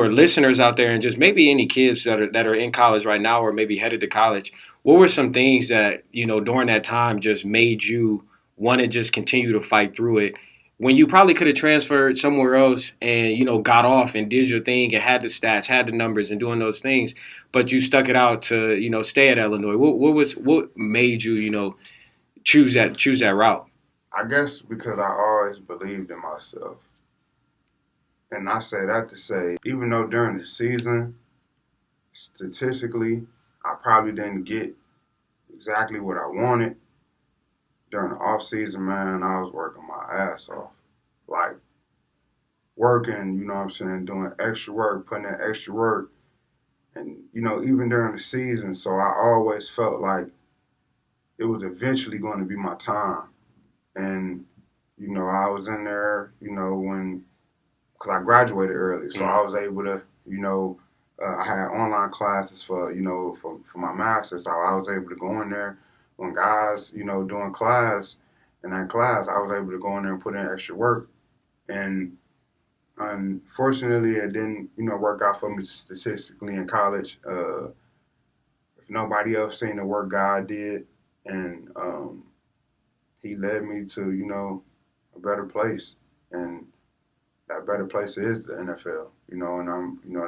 For listeners out there and just maybe any kids that are in college right now or maybe headed to college, what were some things that, during that time just made you want to just continue to fight through it when you probably could have transferred somewhere else and, got off and did your thing and had the stats, had the numbers and doing those things, but you stuck it out to, stay at Illinois. What made you, choose that route? I guess because I always believed in myself. And I say that to say, even though during the season, statistically, I probably didn't get exactly what I wanted. During the off season, man, I was working my ass off. Like working, you know what I'm saying, doing extra work, putting in extra work. And, even during the season, so I always felt like it was eventually going to be my time. And, I was in there, when, because I graduated early. So I was able to, I had online classes for my master's. So I was able to go in there when guys, doing class, in that class, I was able to go in there and put in extra work. And unfortunately, it didn't, work out for me statistically in college. If nobody else seen the work God did, and he led me to, a better place. And that better place is the NFL, and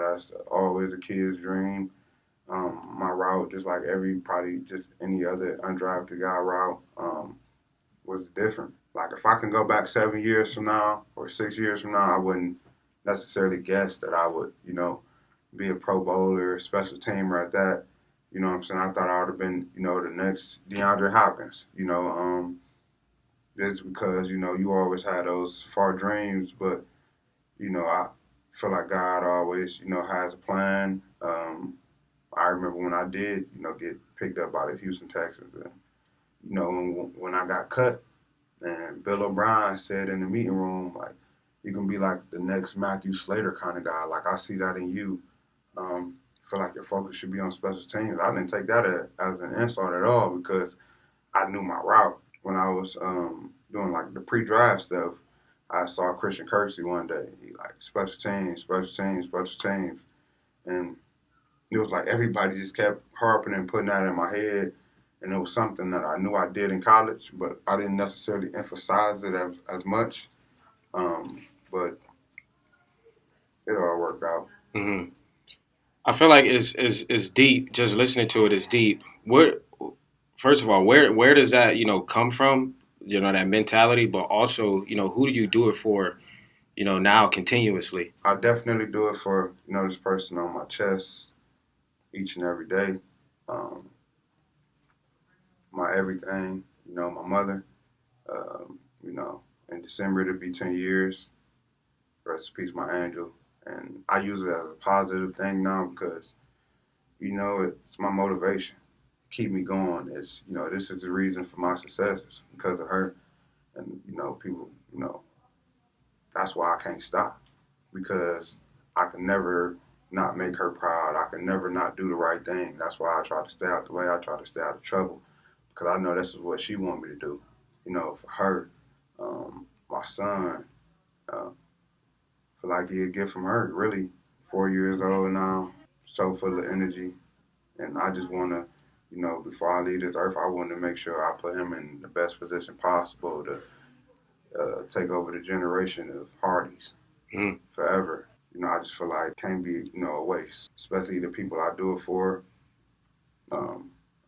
that's always a kid's dream. My route, just like probably just any other undrafted guy route, was different. Like if I can go back 7 years from now or 6 years from now, I wouldn't necessarily guess that I would, be a Pro Bowler, special teamer at that. You know what I'm saying? I thought I would have been, the next DeAndre Hopkins. Just because you always had those far dreams, but I feel like God always, has a plan. I remember when I did, get picked up by the Houston Texans. And, when I got cut, and Bill O'Brien said in the meeting room, like, you can be like the next Matthew Slater kind of guy. Like, I see that in you. Feel like your focus should be on special teams. I didn't take that as an insult at all because I knew my route. When I was doing like the pre-draft stuff, I saw Christian Kirksey one day. He like special teams, special teams, special teams, and it was like everybody just kept harping and putting that in my head. And it was something that I knew I did in college, but I didn't necessarily emphasize it as much. But it all worked out. Hmm. I feel like it's deep. Just listening to it is deep. First of all, where does that come from? That mentality, but also who do you do it for? Now continuously. I definitely do it for this person on my chest each and every day. Um, my everything, my mother. In December it'll be 10 years. Rest in peace, my angel. And I use it as a positive thing now because, it's my motivation. Keep me going. It's, this is the reason for my success. It's because of her. And, people, that's why I can't stop. Because I can never not make her proud. I can never not do the right thing. That's why I try to stay out the way. I try to stay out of trouble. Because I know this is what she want me to do. For her, my son, feel like he a gift from her. Really, 4 years old now, so full of energy, and I just want to, before I leave this earth, I want to make sure I put him in the best position possible to take over the generation of Hardees forever. I just feel like it can't be, a waste, especially the people I do it for.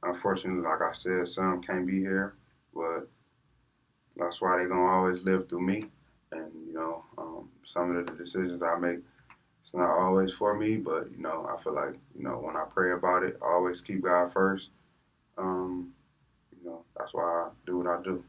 Unfortunately, like I said, some can't be here, but that's why they're gonna always live through me. And some of the decisions I make, it's not always for me, but I feel like when I pray about it, I always keep God first. That's why I do what I do.